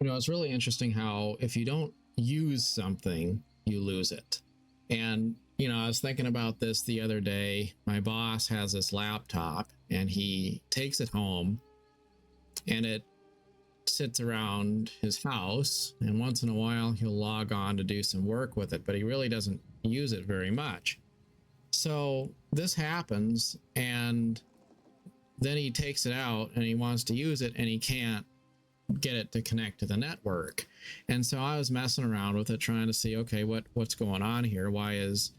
It's really interesting how if you don't use something, you lose it. And, I was thinking about this the other day. My boss has this laptop and he takes it home and it sits around his house. And once in a while, he'll log on to do some work with it, but he really doesn't use it very much. So this happens, and then he takes it out and he wants to use it and he can't get it to connect to the network. And so I was messing around with it, trying to see, okay, what's going on here? Why is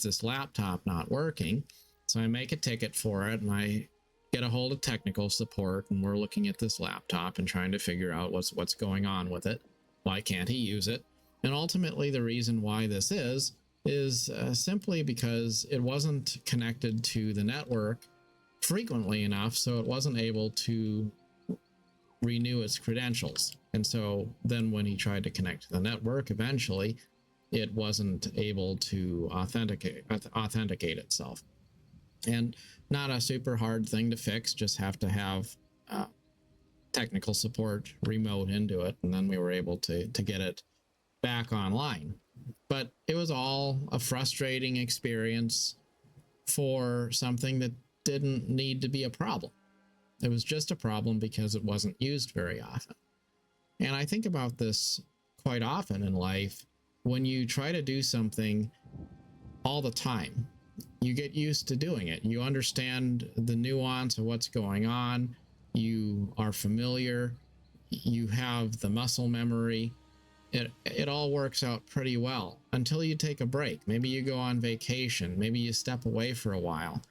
this laptop not working? So I make a ticket for it and I get a hold of technical support, and we're looking at this laptop and trying to figure out what's going on with it. Why can't he use it? And ultimately the reason why this is simply because it wasn't connected to the network frequently enough, so it wasn't able to renew its credentials. And so then when he tried to connect to the network, eventually it wasn't able to authenticate itself. And not a super hard thing to fix, just have to have technical support remote into it, and then we were able to get it back online. But it was all a frustrating experience for something that didn't need to be a problem. It was just a problem because it wasn't used very often. And I think about this quite often in life. When you try to do something all the time, you get used to doing it. You understand the nuance of what's going on. You are familiar. You have the muscle memory. It all works out pretty well until you take a break. Maybe you go on vacation. Maybe you step away for a while.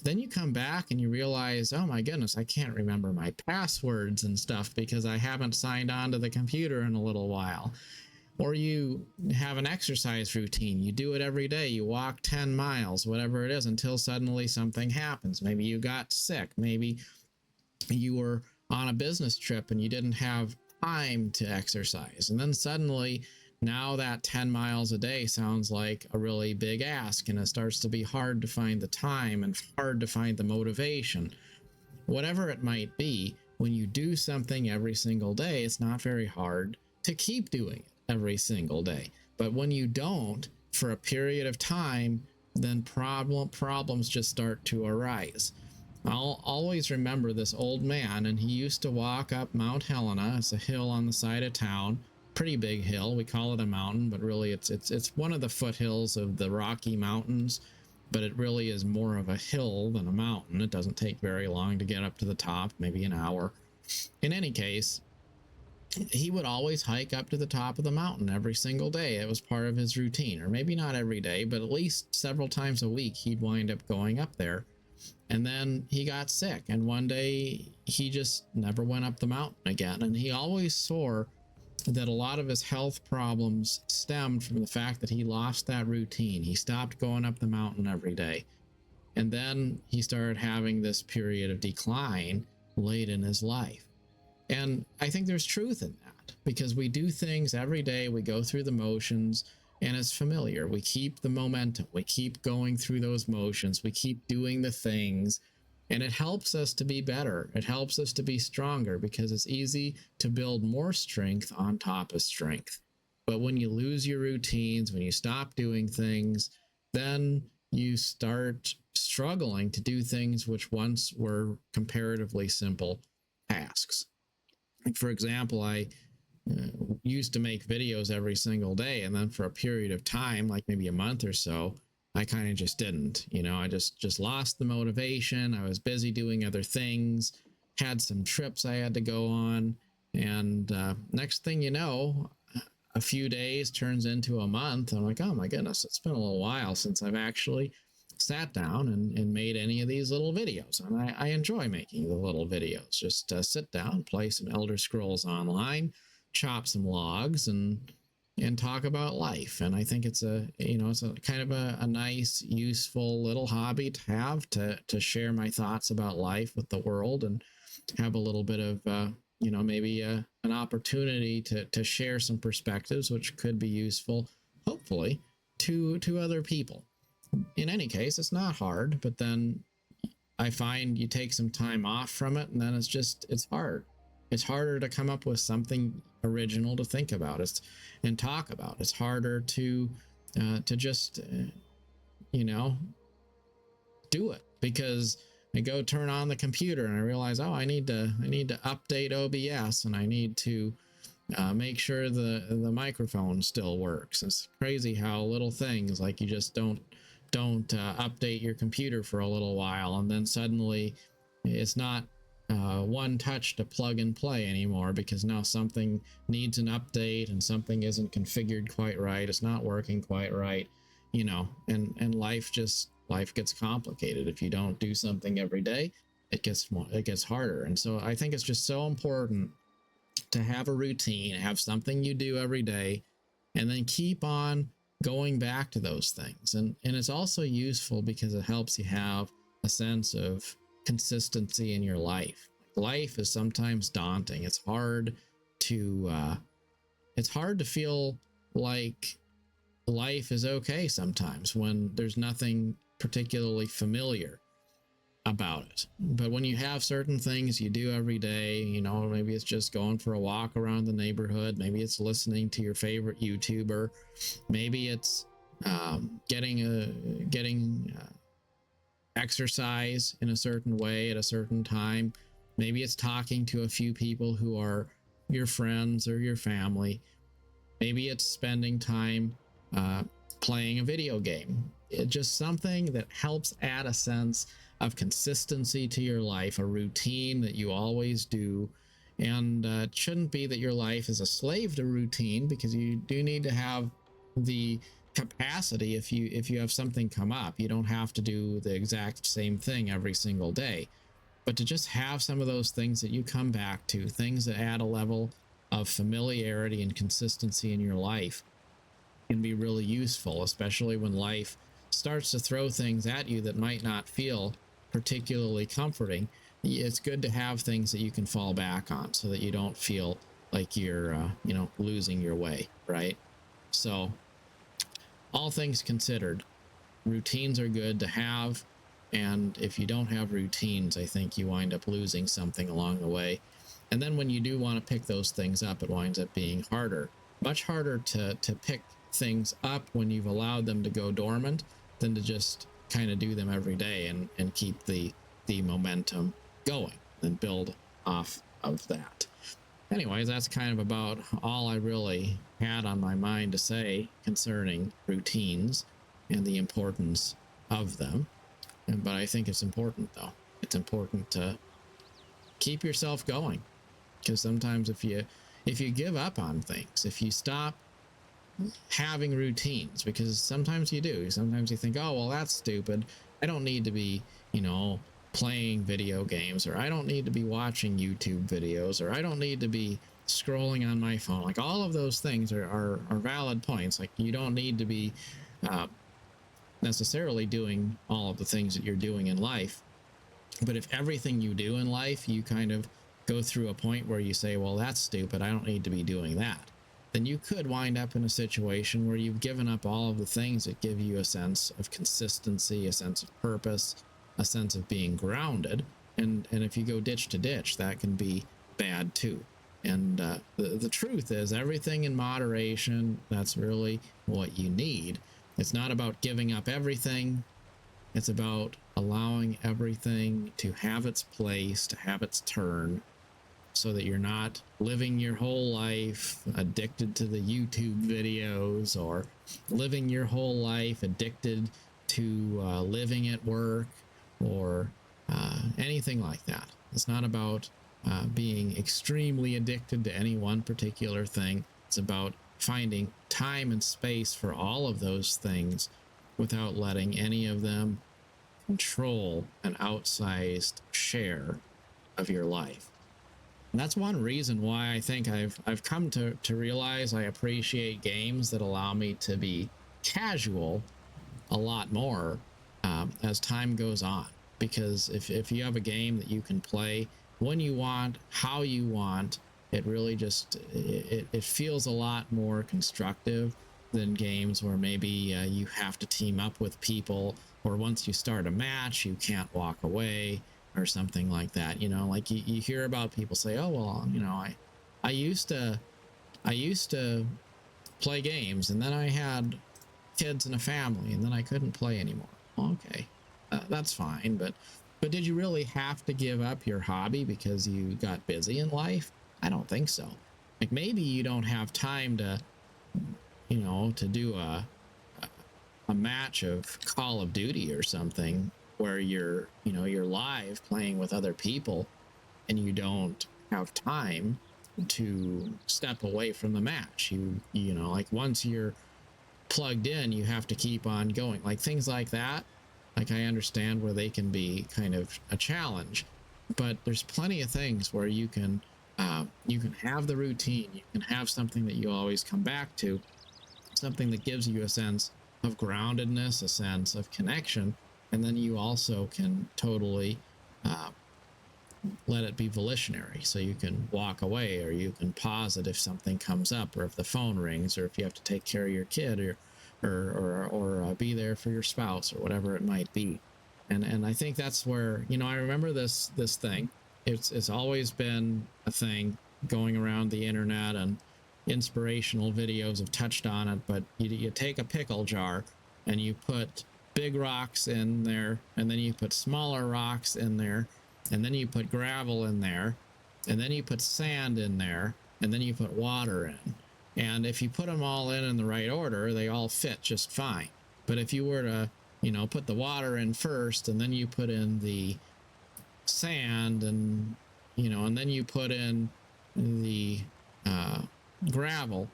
Then you come back and you realize, oh my goodness, I can't remember my passwords and stuff because I haven't signed on to the computer in a little while. Or you have an exercise routine. You do it every day. You walk 10 miles, whatever it is, until suddenly something happens. Maybe you got sick. Maybe you were on a business trip and you didn't have time to exercise. And then suddenly, now that 10 miles a day sounds like a really big ask, and it starts to be hard to find the time and hard to find the motivation. Whatever it might be, when you do something every single day, it's not very hard to keep doing it every single day. But when you don't for a period of time, then problems just start to arise. I'll always remember this old man, and he used to walk up Mount Helena. It's a hill on the side of town, pretty big hill. We call it a mountain, but really it's one of the foothills of the Rocky Mountains, but it really is more of a hill than a mountain. It doesn't take very long to get up to the top, maybe an hour. In any case, he would always hike up to the top of the mountain every single day. It was part of his routine, or maybe not every day, but at least several times a week he'd wind up going up there. And then he got sick, and one day he just never went up the mountain again. And he always swore that a lot of his health problems stemmed from the fact that he lost that routine. He stopped going up the mountain every day. And then he started having this period of decline late in his life. And I think there's truth in that, because we do things every day, we go through the motions, and it's familiar. We keep the momentum, we keep going through those motions, we keep doing the things, and it helps us to be better. It helps us to be stronger, because it's easy to build more strength on top of strength. But when you lose your routines, when you stop doing things, then you start struggling to do things which once were comparatively simple tasks. For example, I used to make videos every single day, and then for a period of time, like maybe a month or so, I kind of just didn't. I just lost the motivation. I was busy doing other things, had some trips I had to go on, and next thing you know, a few days turns into a month. I'm like, oh my goodness, it's been a little while since I've actually sat down and made any of these little videos. And I enjoy making the little videos. Just sit down, play some Elder Scrolls Online, chop some logs, and talk about life. And I think it's a kind of a nice, useful little hobby to have, to share my thoughts about life with the world, and have a little bit of maybe an opportunity to share some perspectives which could be useful, hopefully, to other people. In any case, it's not hard, but then I find you take some time off from it, and then it's hard. it's harder to come up with something original to think about and talk about. It's harder to just you know, do it, because I go turn on the computer and I realize, oh, I need to update OBS, and I need to make sure the microphone still works. It's crazy how little things, like you just don't update your computer for a little while, and then suddenly it's not one touch to plug and play anymore, because now something needs an update and something isn't configured quite right. It's not working quite right, you know, and life gets complicated. If you don't do something every day, it gets harder. And so I think it's just so important to have a routine, have something you do every day, and then keep on going back to those things. And it's also useful because it helps you have a sense of consistency in your life. Life is sometimes daunting. It's hard to feel like life is okay sometimes when there's nothing particularly familiar about it. But when you have certain things you do every day, you know, maybe it's just going for a walk around the neighborhood, maybe it's listening to your favorite YouTuber, maybe it's getting exercise in a certain way at a certain time, maybe it's talking to a few people who are your friends or your family, maybe it's spending time playing a video game. It's just something that helps add a sense of consistency to your life, a routine that you always do. And it shouldn't be that your life is a slave to routine, because you do need to have the capacity. If you have something come up, you don't have to do the exact same thing every single day, but to just have some of those things that you come back to, things that add a level of familiarity and consistency in your life, can be really useful, especially when life starts to throw things at you that might not feel particularly comforting. It's good to have things that you can fall back on so that you don't feel like you're losing your way, right? So all things considered, routines are good to have, and if you don't have routines, I think you wind up losing something along the way. And then when you do want to pick those things up, it winds up being harder, much harder to pick things up when you've allowed them to go dormant than to just kind of do them every day and keep the momentum going and build off of that. Anyways, that's kind of about all I really had on my mind to say concerning routines and the importance of them. But I think it's important, though. It's important to keep yourself going, because sometimes if you give up on things, if you stop having routines, because sometimes you do, sometimes you think, oh, well, that's stupid, I don't need to be playing video games, or I don't need to be watching YouTube videos, or I don't need to be scrolling on my phone. Like, all of those things are valid points. Like, you don't need to be necessarily doing all of the things that you're doing in life. But if everything you do in life, you kind of go through a point where you say, well, that's stupid, I don't need to be doing that, then you could wind up in a situation where you've given up all of the things that give you a sense of consistency, a sense of purpose, a sense of being grounded. And if you go ditch to ditch, that can be bad too. And the truth is, everything in moderation, that's really what you need. It's not about giving up everything. It's about allowing everything to have its place, to have its turn, so that you're not living your whole life addicted to the YouTube videos, or living your whole life addicted to living at work, or anything like that. It's not about being extremely addicted to any one particular thing. It's about finding time and space for all of those things without letting any of them control an outsized share of your life. And that's one reason why I think I've come to realize I appreciate games that allow me to be casual a lot more as time goes on. Because if you have a game that you can play when you want, how you want, it really just it feels a lot more constructive than games where maybe you have to team up with people, or once you start a match you can't walk away, or something like that. Like you hear about people say, oh, well, I used to, I used to play games, and then I had kids and a family, and then I couldn't play anymore. Okay, that's fine, but did you really have to give up your hobby because you got busy in life? I don't think so. Like, maybe you don't have time to, to do a match of Call of Duty or something where you're live playing with other people, and you don't have time to step away from the match. Like, once you're plugged in, you have to keep on going. Like, things like that, like, I understand where they can be kind of a challenge, but there's plenty of things where you can have the routine, you can have something that you always come back to, something that gives you a sense of groundedness, a sense of connection, and then you also can totally uh, let it be volitionary. So you can walk away, or you can pause it if something comes up, or if the phone rings, or if you have to take care of your kid, or be there for your spouse, or whatever it might be. And I think that's where, I remember this thing. It's always been a thing going around the internet, and inspirational videos have touched on it. But you take a pickle jar and you put big rocks in there, and then you put smaller rocks in there, and then you put gravel in there, and then you put sand in there, and then you put water in. And if you put them all in the right order, they all fit just fine. But if you were to, put the water in first, and then you put in the sand, and then you put in the gravel,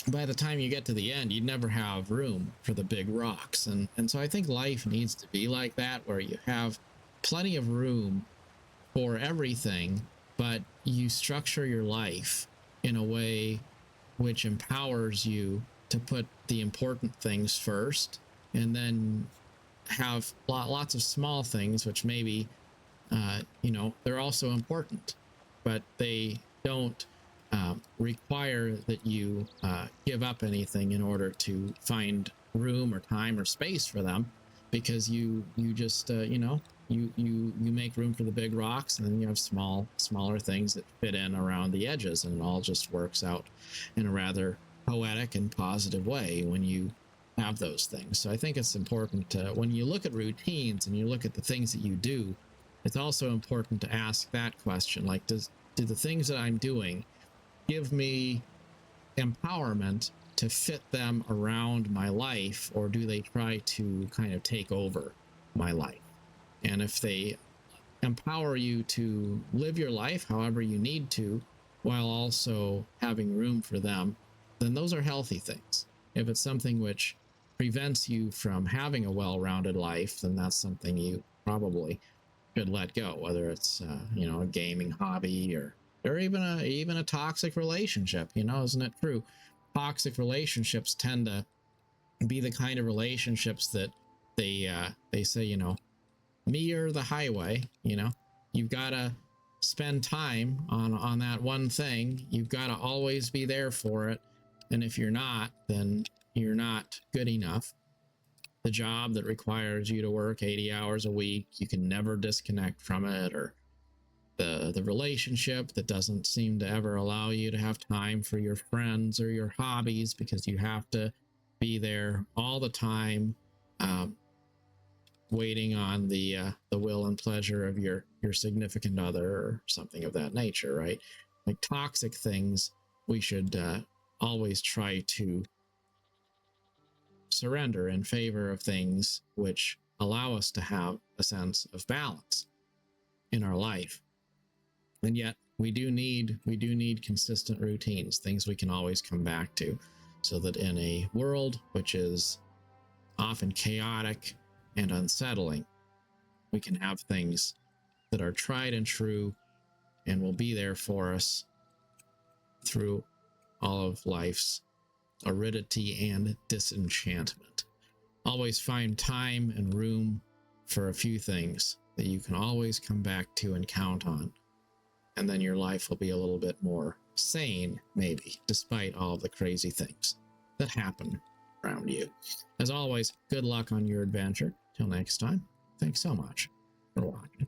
by the time you get to the end, you'd never have room for the big rocks. And so I think life needs to be like that, where you have plenty of room for everything, but you structure your life in a way which empowers you to put the important things first, and then have lots of small things which maybe they're also important, but they don't require that you give up anything in order to find room or time or space for them, because you just you make room for the big rocks, and then you have smaller things that fit in around the edges, and it all just works out in a rather poetic and positive way when you have those things. So I think it's important to, when you look at routines and you look at the things that you do, it's also important to ask that question, like, do the things that I'm doing give me empowerment to fit them around my life, or do they try to kind of take over my life? And if they empower you to live your life however you need to, while also having room for them, then those are healthy things. If it's something which prevents you from having a well-rounded life, then that's something you probably should let go, whether it's a gaming hobby, or even a toxic relationship. Isn't it true? Toxic relationships tend to be the kind of relationships that they say, me or the highway. You've got to spend time on that one thing. You've got to always be there for it, and if you're not, then you're not good enough. The job that requires you to work 80 hours a week, you can never disconnect from it, or the relationship that doesn't seem to ever allow you to have time for your friends or your hobbies, because you have to be there all the time, waiting on the will and pleasure of your significant other, or something of that nature, right? Like, toxic things we should always try to surrender in favor of things which allow us to have a sense of balance in our life. And yet we do need consistent routines, things we can always come back to, so that in a world which is often chaotic and unsettling, we can have things that are tried and true, and will be there for us through all of life's aridity and disenchantment. Always find time and room for a few things that you can always come back to and count on, and then your life will be a little bit more sane, maybe, despite all of the crazy things that happen around you. As always, good luck on your adventure. Till next time, thanks so much for watching.